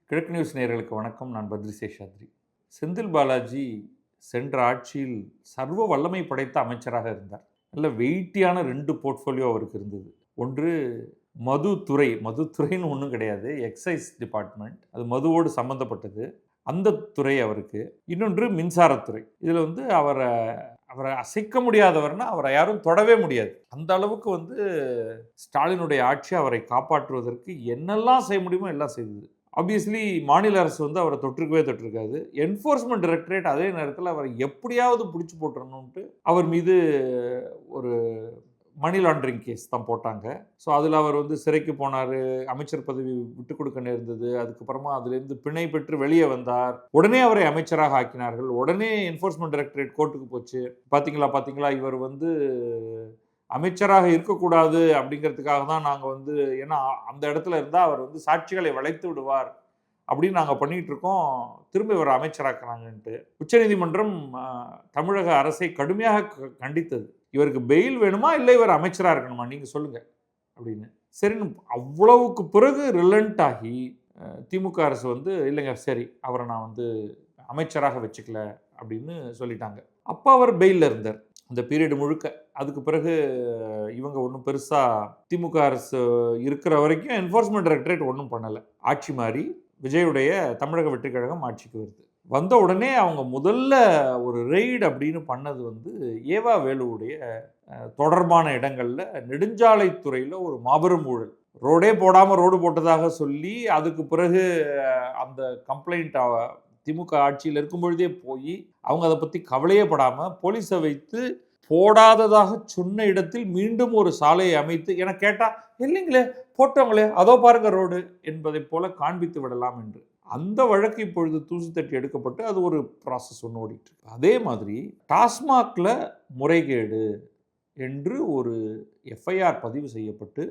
கிழக்கு நியூஸ் நேயர்களுக்கு வணக்கம். நான் பத்ரி சேஷாத்ரி. செந்தில் பாலாஜி சென்ற ஆட்சியில் சர்வ வல்லமை படைத்த அமைச்சராக இருந்தார். நல்ல வெயிட்டியான 2 போர்ட்ஃபோலியோ அவருக்கு இருந்தது. ஒன்று மதுத்துறைன்னு ஒன்றும் கிடையாது. Exercise department. அது மதுவோடு சம்மந்தப்பட்டது. அந்த துறை அவருக்கு. இன்னொன்று மின்சாரத்துறை. இதில் அவரை அவரை அசைக்க முடியாதவர்னா அவரை யாரும் தொடவே முடியாது. அந்த அளவுக்கு ஸ்டாலினுடைய ஆட்சி அவரை காப்பாற்றுவதற்கு என்னெல்லாம் செய்ய முடியுமோ எல்லாம் செய்தது. ஆப்வியஸ்லி மாநில அரசு அவரை தொட்டிருக்காது. என்ஃபோர்ஸ்மெண்ட் டைரக்டரேட் அதே நேரத்தில் அவரை எப்படியாவது பிடிச்சி போட்டுறணுன்ட்டு அவர் மீது ஒரு மணி லாண்டரிங் கேஸ் தான் போட்டாங்க. ஸோ அதில் அவர் சிறைக்கு போனார். அமைச்சர் பதவி விட்டுக் கொடுக்க நேர்ந்தது. அதுக்கப்புறமா அதிலிருந்து பிணை பெற்று வெளியே வந்தார். உடனே அவரை அமைச்சராக ஆக்கினார்கள். உடனே என்ஃபோர்ஸ்மெண்ட் டைரக்டரேட் கோர்ட்டுக்கு போச்சு. பார்த்தீங்களா இவர் அமைச்சராக இருக்கக்கூடாது அப்படிங்கிறதுக்காக தான் நாங்கள் ஏன்னா அந்த இடத்துல இருந்தால் அவர் சாட்சிகளை வளைத்து விடுவார் அப்படின்னு நாங்கள் பண்ணிகிட்டு இருக்கோம். திரும்ப இவர் அமைச்சராக்குறாங்கன்ட்டு உச்சநீதிமன்றம் தமிழக அரசை கடுமையாக கண்டித்தது. இவருக்கு பெயில் வேணுமா இல்லை இவர் அமைச்சராக இருக்கணுமா நீங்கள் சொல்லுங்கள் அப்படின்னு. சரின்னு அவ்வளவுக்கு பிறகு ரிலண்ட் ஆகி திமுக அரசு இல்லைங்க சரி அவரை நான் அமைச்சராக வச்சுக்கல அப்படின்னு சொல்லிட்டாங்க. அப்போ அவர் பெயிலில் இருந்தார் அந்த பீரியடு முழுக்க. அதுக்கு பிறகு இவங்க ஒன்றும் பெருசாக திமுக அரசு இருக்கிற வரைக்கும் என்ஃபோர்ஸ்மெண்ட் டைரக்டரேட் ஒன்றும் பண்ணலை. ஆட்சி மாறி விஜயுடைய தமிழக வெற்றி கழகம் ஆட்சிக்கு வருது. வந்த உடனே அவங்க முதல்ல ஒரு ரெய்டு அப்படின்னு பண்ணது ஏவா வேலுவுடைய தொடர்பான இடங்களில் நெடுஞ்சாலைத்துறையில் ஒரு மாபெரும் ஊழல். ரோடே போடாமல் ரோடு போட்டதாக சொல்லி அதுக்கு பிறகு அந்த கம்ப்ளைண்ட் திமுக ஆட்சியில் இருக்கும் பொழுதே போய் அவங்க அதை பற்றி கவலையே படாமல் போலீஸை வைத்து போடாததாக சொன்ன இடத்தில் மீண்டும் ஒரு சாலையை அமைத்து என கேட்டால் இல்லைங்களே போட்டவங்களே அதோ பாருங்க ரோடு என்பதை போல காண்பித்து விடலாம் என்று அந்த வழக்கு இப்பொழுது தூசி தட்டி எடுக்கப்பட்டு அது ஒரு ப்ராசஸ் ஒன்று ஓடிட்டு இருக்கு. அதே மாதிரி டாஸ்மாகில் முறைகேடு என்று ஒரு எஃப்ஐஆர் பதிவு செய்யப்பட்டு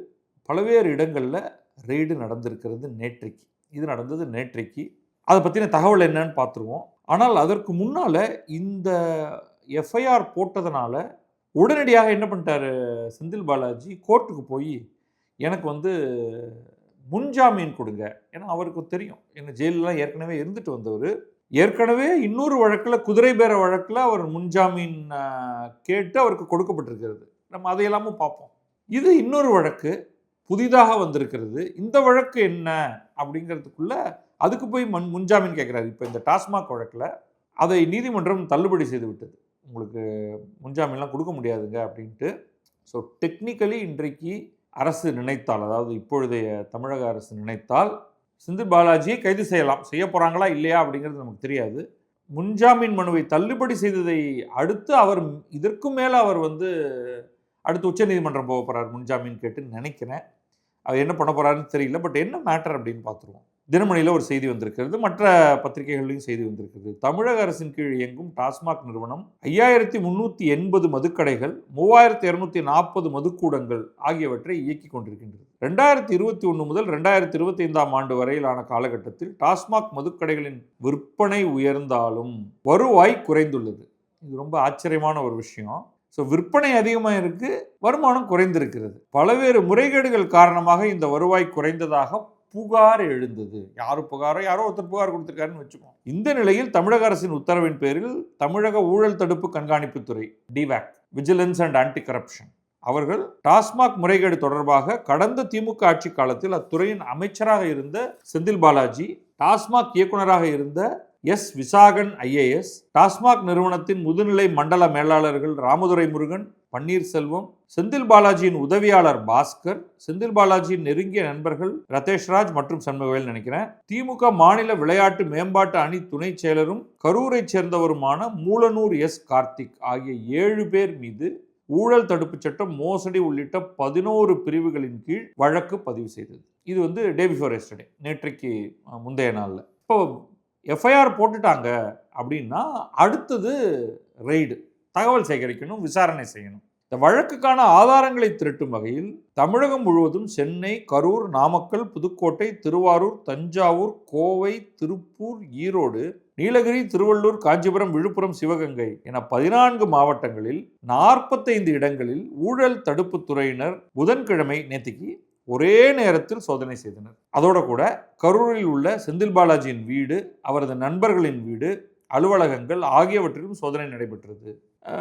பல்வேறு இடங்களில் ரெய்டு நடந்திருக்கிறது நேற்றைக்கு. இது நடந்தது நேற்றைக்கு. அதை பற்றின தகவல் என்னன்னு பார்த்துருவோம். ஆனால் அதற்கு முன்னால் இந்த எஃப்ஐஆர் போட்டதுனால உடனடியாக என்ன பண்ணிட்டாரு செந்தில் பாலாஜி, கோர்ட்டுக்கு போய் எனக்கு முன்ஜாமீன் கொடுங்க. ஏன்னா அவருக்கு தெரியும் என்ன ஜெயிலெலாம் ஏற்கனவே இருந்துட்டு வந்தவர். ஏற்கனவே இன்னொரு வழக்கில் குதிரை பேர வழக்கில் அவர் முன்ஜாமீன் கேட்டு அவருக்கு கொடுக்கப்பட்டிருக்கிறது. நம்ம அதையெல்லாமும் பார்ப்போம். இது இன்னொரு வழக்கு புதிதாக வந்திருக்கிறது. இந்த வழக்கு என்ன அப்படிங்கிறதுக்குள்ள அதுக்கு போய் முன்ஜாமீன் கேட்குறாரு. இப்போ இந்த டாஸ்மாக் வழக்கில் அதை நீதிமன்றம் தள்ளுபடி செய்து விட்டது. உங்களுக்கு முன்ஜாமீன்லாம் கொடுக்க முடியாதுங்க அப்படின்ட்டு. ஸோ டெக்னிக்கலி இன்றைக்கு அரசு நினைத்தால், அதாவது இப்பொழுதைய தமிழக அரசு நினைத்தால் செந்தில் பாலாஜியை கைது செய்யலாம். செய்ய போகிறாங்களா இல்லையா அப்படிங்கிறது நமக்கு தெரியாது. முன்ஜாமீன் மனுவை தள்ளுபடி செய்ததை அடுத்து அவர் இதற்கும் மேலே அவர் அடுத்து உச்சநீதிமன்றம் போக போகிறார் முன்ஜாமீன் கேட்டுன்னு நினைக்கிறேன். அவர் என்ன பண்ண போகிறாருன்னு தெரியல. பட் என்ன மேட்டர் அப்படின்னு பார்த்துருவோம். தினமணியில் ஒரு செய்தி வந்திருக்கிறது, மற்ற பத்திரிகைகள்லையும் செய்தி வந்திருக்கிறது. தமிழக அரசின் கீழ் இயங்கும் டாஸ்மாக் நிறுவனம் 5380 மதுக்கடைகள், 3240 மதுக்கூடங்கள் ஆகியவற்றை இயக்கி கொண்டிருக்கின்றது. 2021 முதல் 2025 ஆண்டு வரையிலான காலகட்டத்தில் டாஸ்மாக் மதுக்கடைகளின் விற்பனை உயர்ந்தாலும் வருவாய் குறைந்துள்ளது. இது ரொம்ப ஆச்சரியமான ஒரு விஷயம். ஸோ விற்பனை அதிகமாக இருக்குது, வருமானம் குறைந்திருக்கிறது. பல்வேறு முறைகேடுகள் காரணமாக இந்த வருவாய் குறைந்ததாக புகார் எழுந்தது. யாரோ ஒருத்தர் புகார் கொடுத்திருக்காருன்னு வச்சுக்கோம். இந்த நிலையில் தமிழக அரசின் உத்தரவின் பேரில் தமிழக ஊழல் தடுப்பு கண்காணிப்புத்துறை டிவாக், விஜிலன்ஸ் அண்ட் ஆன்டி கரப்ஷன் அவர்கள் டாஸ்மாக் முறைகேடு தொடர்பாக கடந்த திமுக ஆட்சி காலத்தில் அத்துறையின் அமைச்சராக இருந்த செந்தில் பாலாஜி, டாஸ்மாக் இயக்குநராக இருந்த எஸ் விசாகன் ஐஏஎஸ், டாஸ்மாக் நிறுவனத்தின் முதுநிலை மண்டல மேலாளர்கள் ராமதுரை முருகன், பன்னீர்செல்வம், செந்தில் பாலாஜியின் உதவியாளர் பாஸ்கர், செந்தில் பாலாஜியின் நெருங்கிய நண்பர்கள் ரதேஷ்ராஜ் மற்றும் சண்முகவேல் நினைக்கிறேன், திமுக மாநில விளையாட்டு மேம்பாட்டு அணி துணை செயலரும் கரூரை சேர்ந்தவருமான மூலனூர் எஸ் கார்த்திக் ஆகிய 7 பேர் மீது ஊழல் தடுப்பு சட்டம், மோசடி உள்ளிட்ட 11 பிரிவுகளின் கீழ் வழக்கு பதிவு செய்தது. இது டே பிஃபோர் எஸ்டர்டே, நேற்றைக்கு முந்தைய நாளில். இப்போ எஃப்ஐஆர் போட்டுட்டாங்க அப்படின்னா அடுத்தது ரெய்டு, தகவல் சேகரிக்கணும், விசாரணை செய்யணும். இந்த வழக்குக்கான ஆதாரங்களை திரட்டும் வகையில் தமிழகம் முழுவதும் சென்னை, கரூர், நாமக்கல், புதுக்கோட்டை, திருவாரூர், தஞ்சாவூர், கோவை, திருப்பூர், ஈரோடு, நீலகிரி, திருவள்ளூர், காஞ்சிபுரம், விழுப்புரம், சிவகங்கை என 14 மாவட்டங்களில் 45 இடங்களில் ஊழல் தடுப்பு துறையினர் புதன்கிழமை நேற்றுக்கு ஒரே நேரத்தில் சோதனை செய்தனர். அதோட கூட கரூரில் உள்ள செந்தில் பாலாஜியின் வீடு, அவரது நண்பர்களின் வீடு, அலுவலகங்கள் ஆகியவற்றிலும் சோதனை நடைபெற்றது.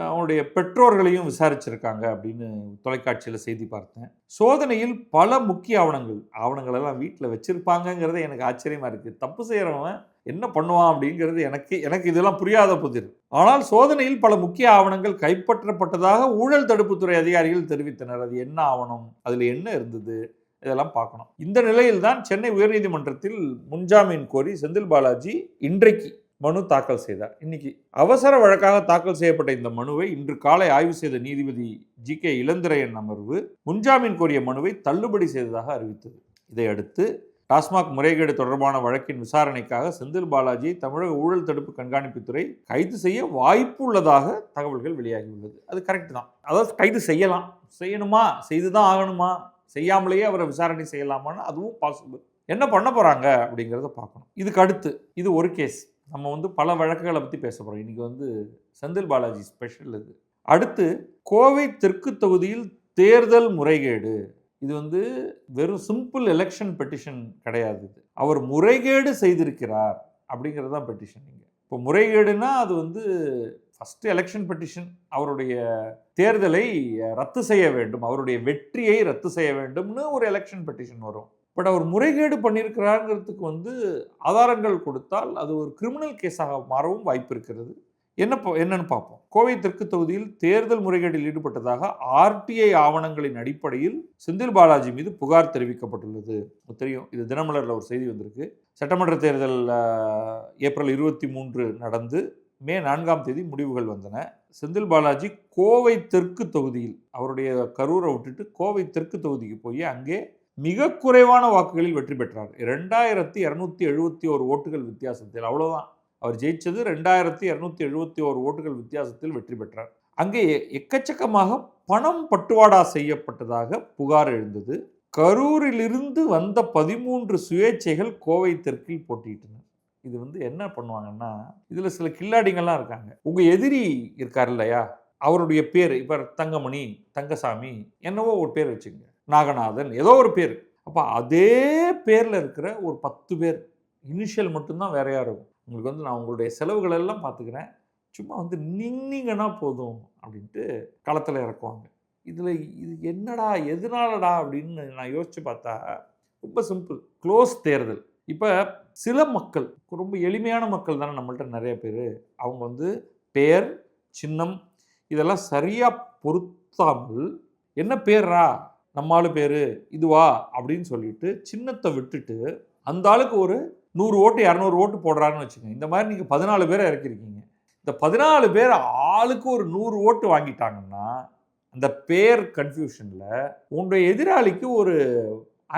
அவனுடைய பெற்றோர்களையும் விசாரிச்சிருக்காங்க அப்படின்னு தொலைக்காட்சியில் செய்தி பார்த்தேன். சோதனையில் பல முக்கிய ஆவணங்கள் எல்லாம் வீட்டில் வச்சிருப்பாங்கங்கிறது எனக்கு ஆச்சரியமா இருக்கு. தப்பு செய்யறவன் என்ன பண்ணுவான் அப்படிங்கிறது எனக்கு இதெல்லாம் புரியாத புதிர். ஆனால் சோதனையில் பல முக்கிய ஆவணங்கள் கைப்பற்றப்பட்டதாக ஊழல் தடுப்புத்துறை அதிகாரிகள் தெரிவித்தனர். அது என்ன ஆவணம், அதுல என்ன இருந்தது, இதெல்லாம் பார்க்கணும். இந்த நிலையில் தான் சென்னை உயர்நீதிமன்றத்தில் முன்ஜாமீன் கோரி செந்தில் பாலாஜி இன்றைக்கு மனு தாக்கல் செய்தார். இன்னைக்கு அவசர வழக்காக தாக்கல் செய்யப்பட்ட இந்த மனுவை இன்று காலை ஆய்வு செய்த நீதிபதி ஜி.கே. இளந்திரையன் அமர்வு முன்ஜாமீன் கோரிய மனுவை தள்ளுபடி செய்ததாக அறிவித்தது. இதையடுத்து டாஸ்மாக் முறைகேடு தொடர்பான வழக்கின் விசாரணைக்காக செந்தில் பாலாஜியை தமிழக ஊழல் தடுப்பு கண்காணிப்புத்துறை கைது செய்ய வாய்ப்பு உள்ளதாக தகவல்கள் வெளியாகியுள்ளது. அது கரெக்ட் தான். அதாவது கைது செய்யணுமா, செய்துதான் ஆகணுமா, செய்யாமலேயே அவரை விசாரணை செய்யலாமான்னு அதுவும் பாசிபிள். என்ன பண்ண போறாங்க அப்படிங்கிறத பார்க்கணும். இதுக்கு அடுத்து இது ஒரு கேஸ். நம்ம பல வழக்குகளை பற்றி பேச போகிறோம். இன்றைக்கி செந்தில் பாலாஜி ஸ்பெஷல் இது. அடுத்து கோவை தெற்கு தொகுதியில் தேர்தல் முறைகேடு. இது வெறும் சிம்பிள் எலெக்ஷன் பெட்டிஷன் கிடையாது. அவர் முறைகேடு செய்திருக்கிறார் அப்படிங்கிறது தான் பெட்டிஷன். இப்போ முறைகேடுனா அது ஃபஸ்ட்டு எலெக்ஷன் பெட்டிஷன். அவருடைய தேர்தலை ரத்து செய்ய வேண்டும், அவருடைய வெற்றியை ரத்து செய்ய வேண்டும்னு ஒரு எலெக்ஷன் பெட்டிஷன் வரும். பட் அவர் முறைகேடு பண்ணியிருக்கிறாங்கிறதுக்கு ஆதாரங்கள் கொடுத்தால் அது ஒரு கிரிமினல் கேஸாக மாறவும் வாய்ப்பு இருக்கிறது. என்னன்னு பார்ப்போம். கோவை தெற்கு தொகுதியில் தேர்தல் முறைகேடில் ஈடுபட்டதாக ஆர்டிஐ ஆவணங்களின் அடிப்படையில் செந்தில் பாலாஜி மீது புகார் தெரிவிக்கப்பட்டுள்ளது. தெரியும், இது தினமலரில் ஒரு செய்தி வந்திருக்கு. சட்டமன்ற தேர்தல் ஏப்ரல் 23 நடந்து மே 4ஆம் தேதி முடிவுகள் வந்தன. செந்தில் பாலாஜி கோவை தெற்கு தொகுதியில் அவருடைய கரூரை விட்டுட்டு கோவை தெற்கு தொகுதிக்கு போய் அங்கே மிக குறைவான வாக்குகளில் வெற்றி பெற்றார். 2271 ஓட்டுகள் வித்தியாசத்தில். அவ்வளோதான், அவர் ஜெயிச்சது 2271 ஓட்டுகள் வித்தியாசத்தில் வெற்றி பெற்றார். அங்கே எக்கச்சக்கமாக பணம் பட்டுவாடா செய்யப்பட்டதாக புகார் எழுந்தது. கரூரிலிருந்து வந்த 13 சுயேட்சைகள் கோவை தெற்கில் போட்டியிட்டனர். இது என்ன பண்ணுவாங்கன்னா, இதில் சில கில்லாடிங்கள்லாம் இருக்காங்க. உங்கள் எதிரி இருக்கார் இல்லையா, அவருடைய பேர் இப்போ தங்கமணி, தங்கசாமி, என்னவோ ஒரு பேர் வச்சுங்க, நாகநாதன், ஏதோ ஒரு பேர். அப்போ அதே பேரில் இருக்கிற ஒரு 10 பேர் இனிஷியல் மட்டும்தான் வேறையாக இருக்கும். உங்களுக்கு நான் உங்களுடைய செலவுகள் எல்லாம் பார்த்துக்கிறேன், சும்மா நின்னீங்கன்னா போதும் அப்படின்ட்டு களத்தில் இறக்குவாங்க. இது என்னடா, எதனாலடா அப்படின்னு நான் யோசித்து பார்த்தா ரொம்ப சிம்பிள். க்ளோஸ் தேர்தல். இப்போ சில மக்கள், ரொம்ப எளிமையான மக்கள் தானே நம்மள்ட்ட நிறைய பேர், அவங்க பேர், சின்னம் இதெல்லாம் சரியாக பொருத்தாமல் என்ன பேர்ரா, நம்மாலு பேர் இதுவா அப்படின்னு சொல்லிட்டு சின்னத்தை விட்டுட்டு அந்த ஆளுக்கு ஒரு 100 ஓட்டு 200 ஓட்டு போடுறாருன்னு வச்சுக்கோங்க. இந்த மாதிரி நீங்கள் 14 பேரை இறக்கிருக்கீங்க. இந்த 14 பேர் ஆளுக்கு ஒரு 100 ஓட்டு வாங்கிட்டாங்கன்னா அந்த பேர் கன்ஃபியூஷனில் உங்களுடைய எதிராளிக்கு ஒரு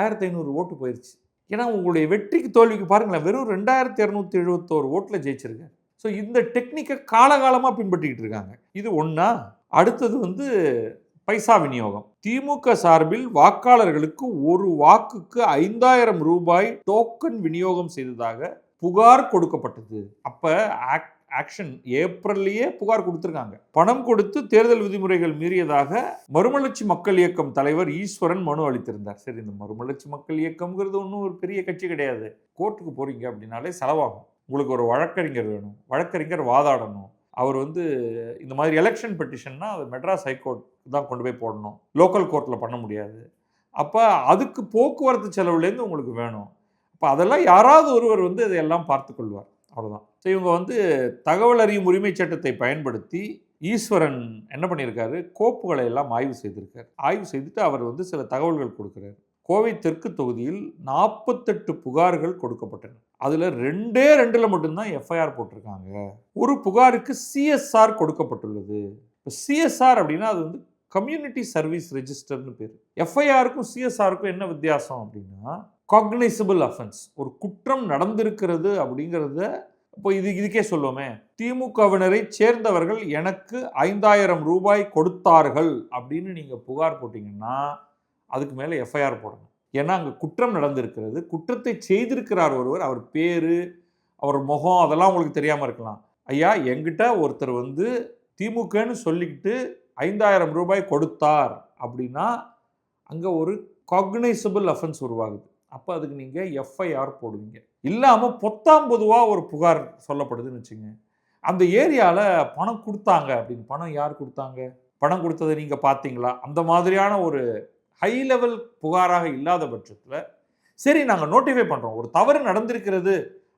1500 ஓட்டு போயிடுச்சு. ஏன்னா உங்களுடைய வெற்றிக்கு தோல்விக்கு பாருங்களேன், வெறும் 2271 ஓட்டில் ஜெயிச்சிருக்காரு. ஸோ இந்த டெக்னிக்கை காலகாலமாக பின்பற்றிக்கிட்டு இருக்காங்க. இது ஒன்றா. அடுத்தது பைசா விநியோகம். திமுக சார்பில் வாக்காளர்களுக்கு ஒரு வாக்குக்கு 5000 ரூபாய் டோக்கன் விநியோகம் செய்ததாக புகார் கொடுக்கப்பட்டது. அப்ப ஆக்ஷன் ஏப்ரல்லையே புகார் கொடுத்திருக்காங்க. பணம் கொடுத்து தேர்தல் விதிமுறைகள் மீறியதாக மறுமலர்ச்சி மக்கள் இயக்கம் தலைவர் ஈஸ்வரன் மனு அளித்திருந்தார். சரி, இந்த மறுமலர்ச்சி மக்கள் இயக்கம்ங்கிறது ஒன்றும் ஒரு பெரிய கட்சி கிடையாது. கோர்ட்டுக்கு போறீங்க அப்படின்னாலே செலவாகும். உங்களுக்கு ஒரு வழக்கறிஞர் வேணும், வழக்கறிஞர் வாதாடணும். அவர் இந்த மாதிரி எலெக்ஷன் பெட்டிஷன்னா அது மெட்ராஸ் ஹைகோர்ட் தான் கொண்டு போய் போடணும், லோக்கல் கோர்ட்டில் பண்ண முடியாது. அப்போ அதுக்கு போக்குவரத்து செலவுலேருந்து உங்களுக்கு வேணும். அப்போ அதெல்லாம் யாராவது ஒருவர் இதையெல்லாம் பார்த்து கொள்வார். அவ்வளோதான். ஸோ இவங்க தகவல் அறியும் உரிமை சட்டத்தை பயன்படுத்தி ஈஸ்வரன் என்ன பண்ணியிருக்காரு, கோப்புகளை எல்லாம் ஆய்வு செய்திருக்கார். ஆய்வு செய்துட்டு அவர் சில தகவல்கள் கொடுக்குறாரு. கோவை தெற்கு தொகுதியில் 48 புகார்கள் கொடுக்கப்பட்டன. அதில் 2 மட்டும்தான் எஃப்ஐஆர் போட்டிருக்காங்க. ஒரு புகாருக்கு சிஎஸ்ஆர் கொடுக்கப்பட்டுள்ளது. இப்போ சிஎஸ்ஆர் அப்படின்னா அது கம்யூனிட்டி சர்வீஸ் ரெஜிஸ்டர்னு பேர். எஃப்ஐஆருக்கும் சிஎஸ்ஆருக்கும் என்ன வித்தியாசம் அப்படின்னா, காக்னைசபிள் அஃபென்ஸ், ஒரு குற்றம் நடந்திருக்கிறது அப்படிங்கிறத இப்போ இதுக்கே சொல்லுவோமே, திமுகவினரை சேர்ந்தவர்கள் எனக்கு 5000 ரூபாய் கொடுத்தார்கள் அப்படின்னு நீங்கள் புகார் போட்டிங்கன்னா அதுக்கு மேலே எஃப்ஐஆர் போடணும். ஏன்னா அங்கே குற்றம் நடந்திருக்கிறது, குற்றத்தை செய்திருக்கிறார் ஒருவர், அவர் பேர், அவர் முகம் அதெல்லாம் உங்களுக்கு தெரியாமல் இருக்கலாம். ஐயா, என்கிட்ட ஒருத்தர் திமுகன்னு சொல்லிக்கிட்டு 5000 ரூபாய் கொடுத்தார் அப்படின்னா அங்கே ஒரு காக்னைசபிள் அஃபென்ஸ் உருவாகுது. அப்போ அதுக்கு நீங்கள் எஃப்ஐஆர் போடுவீங்க. இல்லாமல் பொத்தாம் பொதுவாக ஒரு புகார் சொல்லப்படுதுன்னு வச்சுங்க, அந்த ஏரியாவில் பணம் கொடுத்தாங்க அப்படின்னு. பணம் யார் கொடுத்தாங்க, பணம் கொடுத்ததை நீங்கள் பார்த்தீங்களா, அந்த மாதிரியான ஒரு ஹை லெவல் புகாராக இல்லாத பட்சத்தில் சரி நாங்கள் நோட்டிஃபை பண்ணுறோம், ஒரு தவறு நடந்திருக்கிறது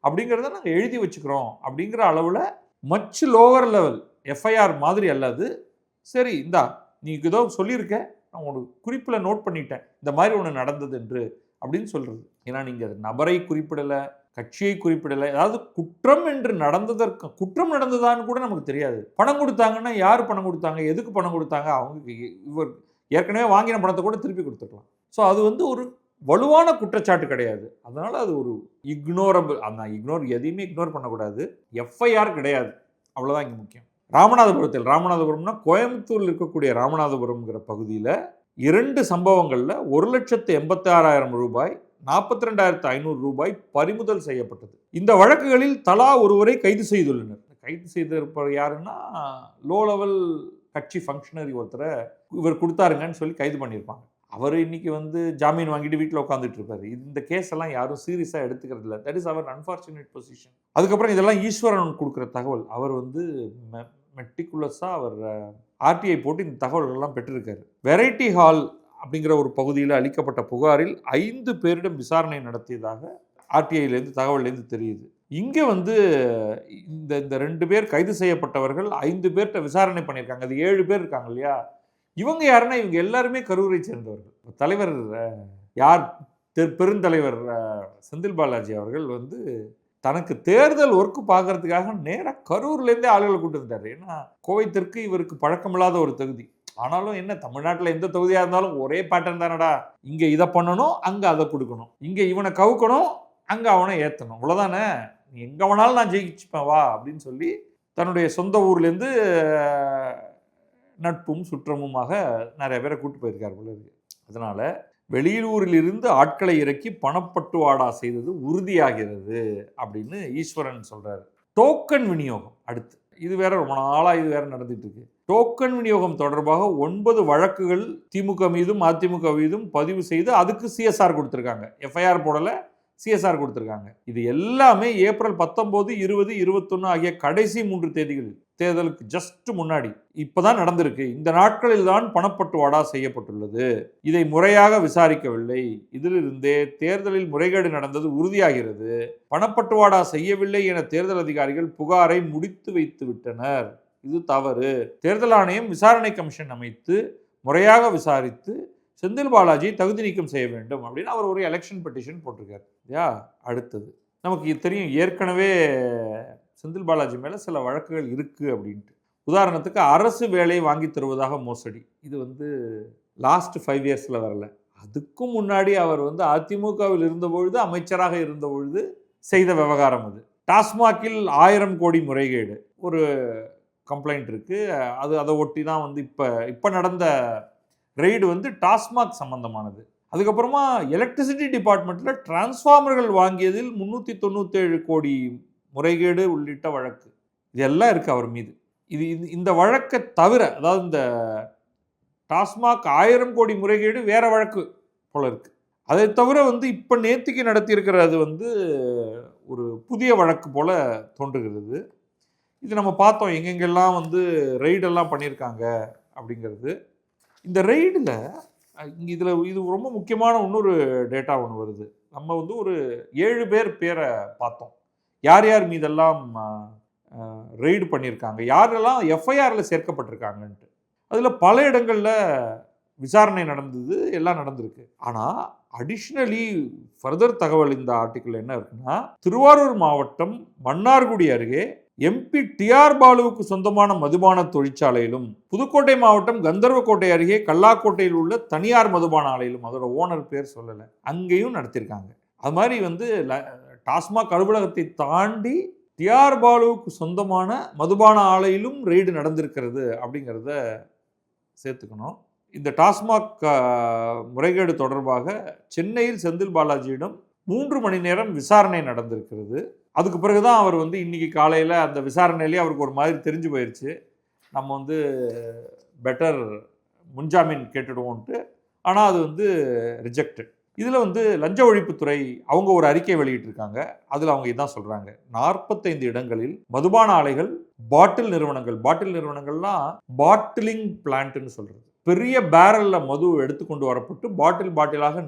அப்படிங்கிறத நாங்கள் எழுதி வச்சுக்கிறோம் அப்படிங்கிற அளவில் மச் லோவர் லெவல் எஃப்ஐஆர் மாதிரி அல்லது சரி இந்தா நீ ஏதோ சொல்லியிருக்க, நான் உனக்கு குறிப்பில் நோட் பண்ணிட்டேன் இந்த மாதிரி ஒன்று நடந்தது என்று அப்படின்னு சொல்கிறது. ஏன்னா நீங்கள் நபரை குறிப்பிடலை, கட்சியை குறிப்பிடலை, அதாவது குற்றம் என்று நடந்ததற்கு குற்றம் நடந்ததான்னு கூட நமக்கு தெரியாது. பணம் கொடுத்தாங்கன்னா யார் பணம் கொடுத்தாங்க, எதுக்கு பணம் கொடுத்தாங்க, அவங்க இவர் ஏற்கனவே வாங்கின பணத்தை கூட திருப்பி கொடுத்துக்கலாம். ஸோ அது வந்து ஒரு வலுவான குற்றச்சாட்டு கிடையாது. அதனால் அது ஒரு இக்னோரபிள். அந்த எதையுமே இக்னோர் பண்ணக்கூடாது. எஃப்ஐஆர் கிடையாது, அவ்வளோதான் இங்கே முக்கியம். ராமநாதபுரம்னா கோயம்புத்தூரில் இருக்கக்கூடிய ராமநாதபுரம்ங்கிற பகுதியில் 2 சம்பவங்களில் 1,86,000 ரூபாய் 42,500 ரூபாய் பறிமுதல் செய்யப்பட்டது. இந்த வழக்குகளில் தலா ஒருவரை கைது செய்துள்ளனர். கைது செய்திருப்பவர் யாருன்னா லோ லெவல் கட்சி ஃபங்க்ஷனரி ஒருத்தரை இவர் கொடுத்தாருங்கன்னு சொல்லி கைது பண்ணியிருப்பாங்க. அவர் இன்னைக்கு வந்து ஜாமீன் வாங்கிட்டு வீட்டில் உட்காந்துட்டு இருப்பாரு. இந்த கேஸ் எல்லாம் யாரும் சீரியஸாக எடுத்துக்கிறது இல்லை. தட் இஸ் அவர் அன்ஃபார்ச்சுனேட் பொசிஷன். அதுக்கப்புறம் இதெல்லாம் ஈஸ்வரன் கொடுக்குற தகவல். அவர் வந்து மெட்டிகுலஸாக அவர் ஆர்டிஐ போட்டு இந்த தகவல்கள்லாம் பெற்றிருக்காரு. வெரைட்டி ஹால் அப்படிங்கிற ஒரு பகுதியில் அளிக்கப்பட்ட புகாரில் 5 பேரிடம் விசாரணை நடத்தியதாக ஆர்டிஐலேருந்து தகவல்லேருந்து தெரியுது. இங்கே வந்து இந்த 2 பேர் கைது செய்யப்பட்டவர்கள் 5 பேர்கிட்ட விசாரணை பண்ணியிருக்காங்க. அது 7 பேர் இருக்காங்க இல்லையா, இவங்க யாருன்னா இவங்க எல்லாருமே கரூரை சேர்ந்தவர்கள். தலைவர் யார், பெருந்தலைவர் செந்தில் பாலாஜி அவர்கள் வந்து தனக்கு தேர்தல் ஒர்க்கு பார்க்கறதுக்காக நேராக கரூர்லேருந்தே ஆளுகளை கூட்டு வந்துட்டார். ஏன்னா கோவை தெற்கு இவருக்கு பழக்கமில்லாத ஒரு தொகுதி. ஆனாலும் என்ன, தமிழ்நாட்டில் எந்த தொகுதியாக இருந்தாலும் ஒரே பேட்டர்ன் தானடா, இங்கே இதை பண்ணணும் அங்கே அதை கொடுக்கணும், இங்கே இவனை கவுக்கணும் அங்கே அவனை ஏற்றணும், இவ்வளோதானே, நீ எங்கே வேணாலும் நான் ஜெயிச்சுப்பேன் வா அப்படின்னு சொல்லி தன்னுடைய சொந்த ஊர்லேருந்து நட்பும் சுற்றமுமாக நிறைய பேரை கூட்டு போயிருக்கார் போல இருக்கு. அதனால வெளியூரிலிருந்து ஆட்களை இறக்கி பணப்பட்டுவாடா செய்தது உறுதியாகிறது அப்படின்னு ஈஸ்வரன் சொல்றாரு. டோக்கன் விநியோகம் அடுத்து, இது வேற ரொம்ப நாளாக இது வேற நடந்துட்டு இருக்கு. டோக்கன் விநியோகம் தொடர்பாக 9 வழக்குகள் திமுக மீதும் அதிமுக மீதும் பதிவு செய்து அதுக்கு சிஎஸ்ஆர் கொடுத்துருக்காங்க. எஃப்ஐஆர் போடல, சிஎஸ்ஆர் கொடுத்துருக்காங்க. இது எல்லாமே ஏப்ரல் 19, 20, 21 ஆகிய கடைசி 3 தேதிகளில், தேர்தலுக்கு ஜஸ்ட் முன்னாடி இப்பதான் நடந்திருக்கு. இந்த நாட்களில் தான் பணப்பட்டுவாடா செய்யப்பட்டுள்ளது. இதை முறையாக விசாரிக்கவில்லை. இதிலிருந்தே தேர்தலில் முறைகேடு நடந்தது உறுதியாகிறது. பணப்பட்டுவாடா செய்யவில்லை என தேர்தல் அதிகாரிகள் புகாரை முடித்து வைத்து விட்டனர். இது தவறு. தேர்தல் ஆணையம் விசாரணை கமிஷன் அமைத்து முறையாக விசாரித்து செந்தில் பாலாஜி தகுதி நீக்கம் செய்ய வேண்டும் அப்படின்னு அவர் ஒரு எலெக்ஷன் பெட்டிஷன் போட்டிருக்காரு. அடுத்தது நமக்கு தெரியும், ஏற்கனவே செந்தில் பாலாஜி மேலே சில வழக்குகள் இருக்குது அப்படின்ட்டு. உதாரணத்துக்கு அரசு வேலை வாங்கி தருவதாக மோசடி. இது வந்து லாஸ்ட் 5 இயர்ஸில் வரல. அதுக்கும் முன்னாடி அவர் வந்து அதிமுகவில் இருந்தபொழுது, அமைச்சராக இருந்தபொழுது செய்த விவகாரம் அது. டாஸ்மாகில் 1000 கோடி முறைகேடு ஒரு கம்ப்ளைண்ட் இருக்குது. அதை ஒட்டி தான் வந்து இப்போ நடந்த ரெய்டு வந்து டாஸ்மாக் சம்பந்தமானது. அதுக்கப்புறமா எலக்ட்ரிசிட்டி டிபார்ட்மெண்ட்டில் டிரான்ஸ்ஃபார்மர்கள் வாங்கியதில் 397 கோடி முறைகேடு உள்ளிட்ட வழக்கு இதெல்லாம் இருக்குது அவர் மீது. இந்த வழக்கை தவிர, அதாவது இந்த டாஸ்மாக் 1000 கோடி முறைகேடு வேற வழக்கு போல இருக்கு. அதை தவிர வந்து இப்போ நேத்திக்கு நடத்தியிருக்கிறது வந்து ஒரு புதிய வழக்கு போல தோன்றுகிறது. இது நம்ம பார்த்தோம் எங்கெங்கெல்லாம் வந்து ரெய்டெல்லாம் பண்ணியிருக்காங்க அப்படிங்கிறது. இந்த ரெய்டில் இது ரொம்ப முக்கியமான இன்னொரு டேட்டா ஒன்று வருது. நம்ம வந்து ஒரு 7 பேர் பேரை பார்த்தோம், யார் யார் மீதெல்லாம் ரெய்டு பண்ணியிருக்காங்க, யாரெல்லாம் எஃப்ஐஆரில் சேர்க்கப்பட்டிருக்காங்கன்ட்டு. அதில் பல இடங்களில் விசாரணை நடந்தது, எல்லாம் நடந்திருக்கு. ஆனால் அடிஷ்னலி ஃபர்தர் தகவல் இந்த ஆர்டிக்கிள் என்ன இருக்குன்னா, திருவாரூர் மாவட்டம் மன்னார்குடி அருகே எம்பி டிஆர் பாலுவுக்கு சொந்தமான மதுபான தொழிற்சாலையிலும், புதுக்கோட்டை மாவட்டம் கந்தர்வக்கோட்டை அருகே கல்லாக்கோட்டையில் உள்ள தனியார் மதுபான ஆலையிலும், அதோட ஓனர் பேர் சொல்லலை, அங்கேயும் நடத்தியிருக்காங்க. அது மாதிரி வந்து டாஸ்மாக் அலுவலகத்தை தாண்டி டிஆர் பாலுவுக்கு சொந்தமான மதுபான ஆலையிலும் ரெய்டு நடந்திருக்கிறது அப்படிங்கிறத சேர்த்துக்கணும். இந்த டாஸ்மாக் முறைகேடு தொடர்பாக சென்னையில் செந்தில் பாலாஜியிடம் 3 மணி நேரம் விசாரணை நடந்திருக்கிறது. அதுக்கு பிறகு தான் அவர் வந்து இன்றைக்கி காலையில் அந்த விசாரணையிலேயே அவருக்கு ஒரு மாதிரி தெரிஞ்சு போயிடுச்சு, நம்ம வந்து பெட்டர் முன்ஜாமீன் கேட்டுடுவோன்ட்டு ஆனால் அது வந்து ரிஜெக்டட். இதில் வந்து லஞ்ச ஒழிப்புத்துறை அவங்க ஒரு அறிக்கை வெளியிட்டிருக்காங்க. அதில் அவங்க இதான் சொல்கிறாங்க, 45 இடங்களில் மதுபான ஆலைகள், பாட்டில் நிறுவனங்கள்லாம் பாட்டிலிங் பிளான்ட்னு சொல்கிறது. பெரிய பேரலில் மது எடுத்துக்கொண்டு வரப்பட்டு பாட்டிலாக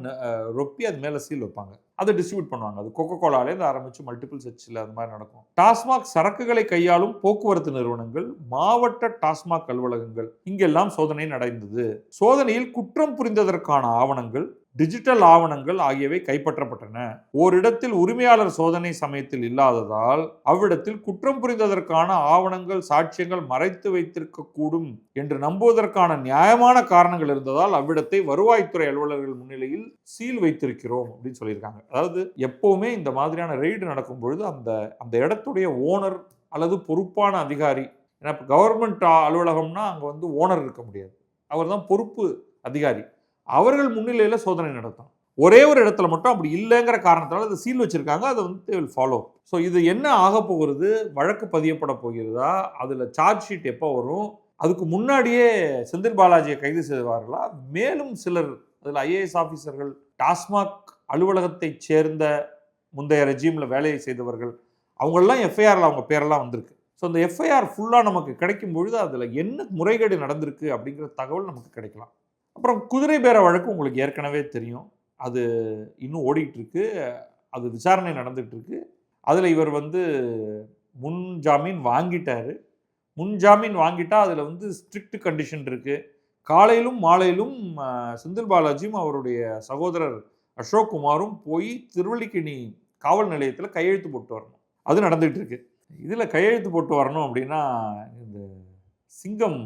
ரொப்பி அது மேலே சீல் வைப்பாங்க, அதை டிஸ்ட்ரிபியூட் பண்ணுவாங்க. அது கொக்கோ கோலாலேருந்து ஆரம்பித்து மல்டிபிள் செட்ஸில் அது மாதிரி நடக்கும். டாஸ்மாக் சரக்குகளை கையாளும் போக்குவரத்து நிறுவனங்கள், மாவட்ட டாஸ்மாக் அலுவலகங்கள் இங்கெல்லாம் சோதனை நடந்தது. சோதனையில் குற்றம் புரிந்ததற்கான ஆவணங்கள், டிஜிட்டல் ஆவணங்கள் ஆகியவை கைப்பற்றப்பட்டன. ஓரிடத்தில் உரிமையாளர் சோதனை சமயத்தில் இல்லாததால் அவ்விடத்தில் குற்றம் புரிந்ததற்கான ஆவணங்கள், சாட்சியங்கள் மறைத்து வைத்திருக்க கூடும் என்று நம்புவதற்கான நியாயமான காரணங்கள் இருந்ததால் அவ்விடத்தை வருவாய்த்துறை அலுவலர்கள் முன்னிலையில் சீல் வைத்திருக்கிறோம் அப்படின்னு சொல்லியிருக்காங்க. அதாவது எப்பவுமே இந்த மாதிரியான ரெய்டு நடக்கும் பொழுது அந்த இடத்துடைய ஓனர் அல்லது பொறுப்பான அதிகாரி, ஏன்னா இப்போ கவர்மெண்ட் அலுவலகம்னா அங்கே வந்து ஓனர் இருக்க முடியாது, அவர் தான் பொறுப்பு அதிகாரி, அவர்கள் முன்னிலையில் சோதனை நடத்தும். ஒரே ஒரு இடத்துல மட்டும் அப்படி இல்லைங்கிற காரணத்தால் அதை சீல் வச்சிருக்காங்க, அதை வந்து வில் ஃபாலோ. ஸோ இது என்ன ஆக போகிறது, வழக்கு பதியப்பட போகிறதா, அதில் சார்ஜ் ஷீட் எப்போ வரும், அதுக்கு முன்னாடியே செந்தில் பாலாஜியை கைது செய்வார்களா, மேலும் சிலர் அதில் ஐஏஎஸ் ஆஃபீஸர்கள், டாஸ்மாக் அலுவலகத்தை சேர்ந்த முந்தைய ரெஜிமில் வேலையை செய்தவர்கள், அவங்களெல்லாம் எஃப்ஐஆரில் அவங்க பேரெல்லாம் வந்திருக்கு. ஸோ அந்த எஃப்ஐஆர் ஃபுல்லாக நமக்கு கிடைக்கும் பொழுது அதில் என்ன முறைகேடு நடந்திருக்கு அப்படிங்கிற தகவல் நமக்கு கிடைக்கலாம். அப்புறம் குதிரை பேர வழக்கு உங்களுக்கு ஏற்கனவே தெரியும், அது இன்னும் ஓடிட்டு இருக்கு, அது விசாரணை நடந்துட்டு இருக்கு. அதில் இவர் வந்து முன் ஜாமீன் வாங்கிட்டாரு. முன் ஜாமீன் வாங்கிட்டா அதில் வந்து ஸ்ட்ரிக்ட் கண்டிஷன் இருக்கு. காலையிலும் மாலையிலும் செந்தில் பாலாஜியும் அவருடைய சகோதரர் அசோக் குமாரும் போய் திருவல்லிக்கேணி காவல் நிலையத்தில் கையெழுத்து போட்டு வரணும், அது நடந்துகிட்டு இருக்கு. இதில் கையெழுத்து போட்டு வரணும் அப்படின்னா இந்த சிங்கம்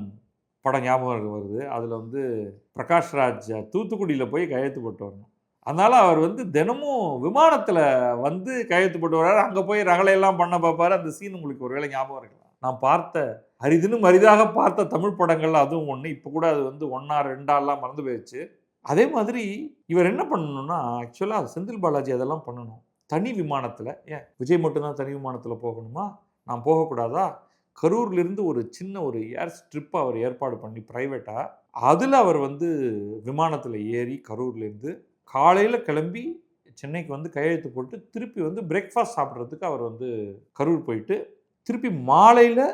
படம் ஞாபகம் வருது. அதில் வந்து பிரகாஷ்ராஜ் தூத்துக்குடியில் போய் கையெழுத்து போட்டு வரணும். அதனால் அவர் வந்து தினமும் விமானத்தில் வந்து கையெழுத்து போட்டு வர்றாரு, அங்கே போய் ரகலையெல்லாம் பண்ண பார்ப்பார். அந்த சீன் உங்களுக்கு ஒரு வேளை ஞாபகம் இருக்கலாம். நான் பார்த்த அரிதினும் அரிதாக பார்த்த தமிழ் படங்கள் அதுவும் ஒன்று. இப்போ கூட அது வந்து 1 or 2 மறந்து போயிடுச்சு. அதே மாதிரி இவர் என்ன பண்ணணும்னா, ஆக்சுவலாக செந்தில் பாலாஜி அதெல்லாம் பண்ணணும். தனி விமானத்தில், ஏன் விஜய் மட்டும்தான் தனி விமானத்தில் போகணுமா, நான் போகக்கூடாதா? கரூர்லேருந்து ஒரு சின்ன ஒரு ஏர் ஸ்ட்ரிப்பை அவர் ஏற்பாடு பண்ணி ப்ரைவேட்டாக, அதில் அவர் வந்து விமானத்தில் ஏறி கரூர்லேருந்து காலையில் கிளம்பி சென்னைக்கு வந்து கையெழுத்து போட்டு திருப்பி வந்து பிரேக்ஃபாஸ்ட் சாப்பிட்றதுக்கு அவர் வந்து கரூர் போயிட்டு திருப்பி மாலையில்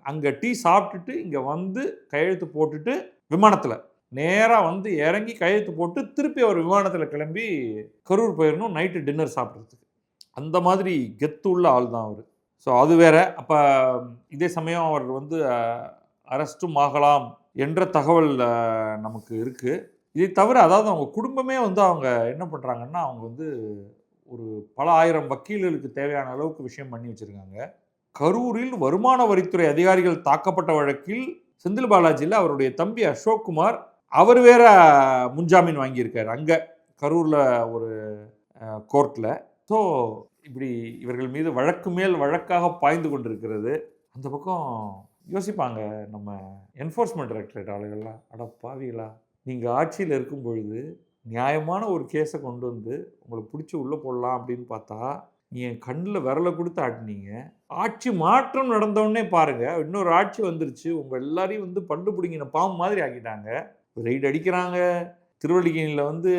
அங்கே டீ சாப்பிட்டுட்டு இங்கே வந்து கையெழுத்து போட்டுட்டு விமானத்தில் நேராக வந்து இறங்கி கையெழுத்து போட்டு திருப்பி அவர் விமானத்தில் கிளம்பி கரூர் போயிடணும் நைட்டு டின்னர் சாப்பிட்றதுக்கு. அந்த மாதிரி கெத்து உள்ள ஆள் தான் அவர். ஸோ அது வேற. அப்போ இதே சமயம் அவர் வந்து அரெஸ்ட்டும் ஆகலாம் என்ற தகவல் நமக்கு இருக்குது. இதை தவிர அதாவது அவங்க குடும்பமே வந்து அவங்க என்ன பண்ணுறாங்கன்னா, அவங்க வந்து ஒரு பல ஆயிரம் வக்கீல்களுக்கு தேவையான அளவுக்கு விஷயம் பண்ணி வச்சுருக்காங்க. கரூரில் வருமான வரித்துறை அதிகாரிகள் தாக்கப்பட்ட வழக்கில் செந்தில் பாலாஜியில் அவருடைய தம்பி அசோக் குமார் அவர் வேற முன்ஜாமீன் வாங்கியிருக்காரு அங்கே கரூரில் ஒரு கோர்ட்டில். ஸோ இப்படி இவர்கள் மீது வழக்கு மேல் வழக்காக பாய்ந்து கொண்டிருக்கிறது. அந்த பக்கம் யோசிப்பாங்க நம்ம என்ஃபோர்ஸ்மெண்ட் டைரக்டரேட் ஆளுகள்லாம், அட பாவிகளா, நீங்கள் ஆட்சியில் இருக்கும் பொழுது நியாயமான ஒரு கேஸை கொண்டு வந்து உங்களை பிடிச்சி உள்ளே போடலாம் அப்படின்னு பார்த்தா என் கண்ணில் விரலை கொடுத்து ஆட்டினீங்க. ஆட்சி மாற்றம் நடந்தோடனே பாருங்கள், இன்னொரு ஆட்சி வந்துருச்சு, உங்கள் எல்லாரையும் வந்து பண்டு பிடிங்கின பாம்பு மாதிரி ஆக்கிட்டாங்க. ரெய்டு அடிக்கிறாங்க, திருவல்லிக்கேணியில் வந்து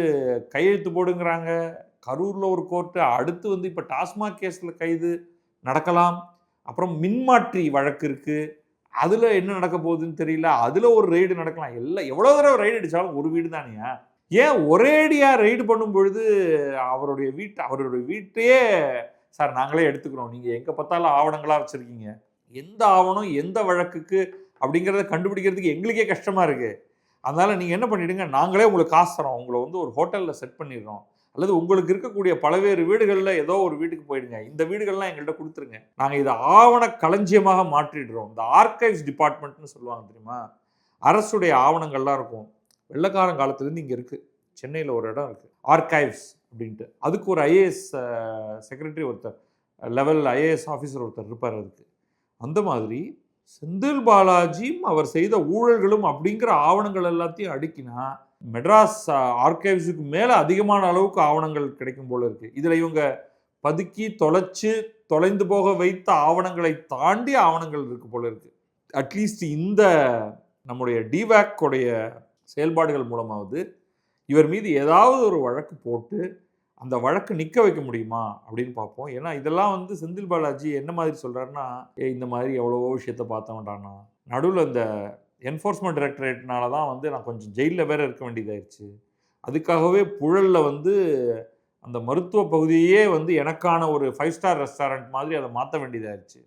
கையெழுத்து போடுங்கிறாங்க, கரூரில் ஒரு கோர்ட்டு, அடுத்து வந்து இப்போ டாஸ்மாக் கேஸில் கைது நடக்கலாம், அப்புறம் மின்மாற்றி வழக்கு இருக்குது, அதில் என்ன நடக்க போகுதுன்னு தெரியல, அதில் ஒரு ரெய்டு நடக்கலாம். எல்லாம் எவ்வளோ தடவை ரெய்டு அடித்தாலும் ஒரு வீடு தானியா, ஏன் ஒரேடியாக ரெய்டு பண்ணும் பொழுது அவருடைய வீட்டையே சார் நாங்களே எடுத்துக்கிறோம், நீங்கள் எங்கே பார்த்தாலும் ஆவணங்களாக வச்சுருக்கீங்க, எந்த ஆவணம் எந்த வழக்குக்கு அப்படிங்கிறத கண்டுபிடிக்கிறதுக்கு எங்களுக்கே கஷ்டமாக இருக்குது, அதனால் நீங்கள் என்ன பண்ணிவிடுங்க, நாங்களே உங்களுக்கு காசு தரோம், உங்களை வந்து ஒரு ஹோட்டலில் செட் பண்ணிடுறோம், அல்லது உங்களுக்கு இருக்கக்கூடிய பல்வேறு வீடுகளில் ஏதோ ஒரு வீட்டுக்கு போயிடுங்க, இந்த வீடுகள்லாம் எங்கள்கிட்ட கொடுத்துருங்க, நாங்கள் இதை ஆவண களஞ்சியமாக மாற்றிடுறோம். இந்த ஆர்கைவ்ஸ் டிபார்ட்மெண்ட்னு சொல்லுவாங்க தெரியுமா, அரசுடைய ஆவணங்கள்லாம் இருக்கும், வெள்ளக்காரன் காலத்துலேருந்து இங்கே இருக்குது, சென்னையில் ஒரு இடம் இருக்குது ஆர்கைவ்ஸ் அப்படின்ட்டு, அதுக்கு ஒரு ஐஏஎஸ் செக்ரட்டரி ஒருத்தர், லெவல் ஐஏஎஸ் ஆஃபீஸர் ஒருத்தர் இருப்பார் அதுக்கு. அந்த மாதிரி செந்தில் பாலாஜியும் அவர் செய்த ஊழல்களும் அப்படிங்கிற ஆவணங்கள் எல்லாத்தையும் அடுக்கினா மெட்ராஸ் ஆர்கைவ்ஸுக்கு மேலே அதிகமான அளவுக்கு ஆவணங்கள் கிடைக்கும் போல இருக்குது. இதில் இவங்க பதுக்கி தொலைந்து போக வைத்த ஆவணங்களை தாண்டி ஆவணங்கள் இருக்கு போல இருக்குது. அட்லீஸ்ட் இந்த நம்முடைய டிவேக்கோடைய செயல்பாடுகள் மூலமாவது இவர் மீது ஏதாவது ஒரு வழக்கு போட்டு அந்த வழக்கு நிற்க வைக்க முடியுமா அப்படின்னு பார்ப்போம். ஏன்னா இதெல்லாம் வந்து செந்தில் பாலாஜி என்ன மாதிரி சொல்கிறாருன்னா, இந்த மாதிரி எவ்வளவோ விஷயத்த பார்த்த வேண்டாண்ணா, நடுவில் இந்த என்ஃபோர்ஸ்மெண்ட் டைரக்டரேட்னால தான் வந்து நான் கொஞ்சம் ஜெயிலில் வேற இருக்க வேண்டியதாயிருச்சு, அதுக்காகவே புழலில் வந்து அந்த மருத்துவ பகுதியே வந்து எனக்கான ஒரு 5 ஸ்டார் ரெஸ்டாரண்ட் மாதிரி அதை மாற்ற வேண்டியதாயிருச்சு.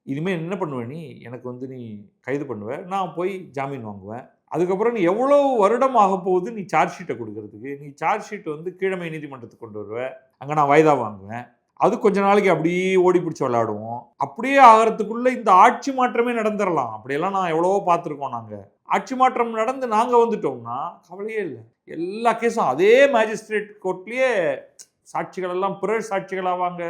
இனிமேல் என்ன பண்ணுவ நீ? எனக்கு வந்து நீ கைது பண்ணுவ, நான் போய் ஜாமீன் வாங்குவேன். அதுக்கப்புறம் நீ எவ்வளோ வருடம் ஆகப்போகுது நீ சார்ஜ் ஷீட்டை கொடுக்கறதுக்கு? நீ சார்ஜ் ஷீட் வந்து கீழமை நீதிமன்றத்துக்கு கொண்டு வருவ, அங்கே நான் வாய்தா வாங்குவேன். அது கொஞ்ச நாளைக்கு அப்படியே ஓடி பிடிச்சி விளையாடுவோம். அப்படியே ஆகிறதுக்குள்ள இந்த ஆட்சி மாற்றமே நடந்துடலாம். அப்படியெல்லாம் நான் எவ்வளவோ பார்த்துருக்கோம். நாங்கள் ஆட்சி மாற்றம் நடந்து நாங்கள் வந்துட்டோம்னா கவலையே இல்லை. எல்லா கேஸும் அதே மேஜிஸ்ட்ரேட் கோர்ட்லேயே சாட்சிகள் எல்லாம் பிற சாட்சிகளாவாங்க.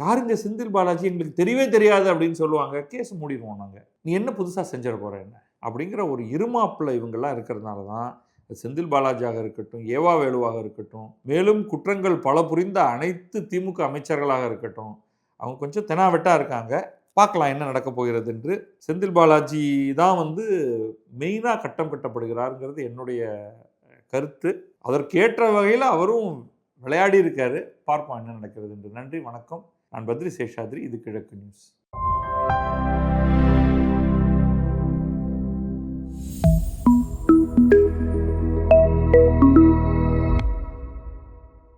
யாருங்க செந்தில் பாலாஜி, எங்களுக்கு தெரியவே தெரியாது அப்படின்னு சொல்லுவாங்க. கேஸ் மூடிடுவோம் நாங்கள். நீ என்ன புதுசாக செஞ்சிட போகிற என்ன அப்படிங்கிற ஒரு இருமாப்பில் இவங்கெல்லாம் இருக்கிறதுனால தான் செந்தில் பாலாஜியாக இருக்கட்டும், ஏவா வேலுவாக இருக்கட்டும், மேலும் குற்றங்கள் பல புரிந்த அனைத்து திமுக அமைச்சர்களாக இருக்கட்டும், அவங்க கொஞ்சம் தெனாவெட்டாக இருக்காங்க. பார்க்கலாம் என்ன நடக்க போகிறது என்று. செந்தில் பாலாஜி தான் வந்து மெயினாக கட்டம் கட்டப்படுகிறாருங்கிறது என்னுடைய கருத்து. அதற்கேற்ற வகையில் அவரும் விளையாடி இருக்காரு. பார்ப்போம் என்ன நடக்கிறது என்று. நன்றி, வணக்கம். நான் பத்ரி சேஷாத்ரி. இது கிழக்கு நியூஸ்.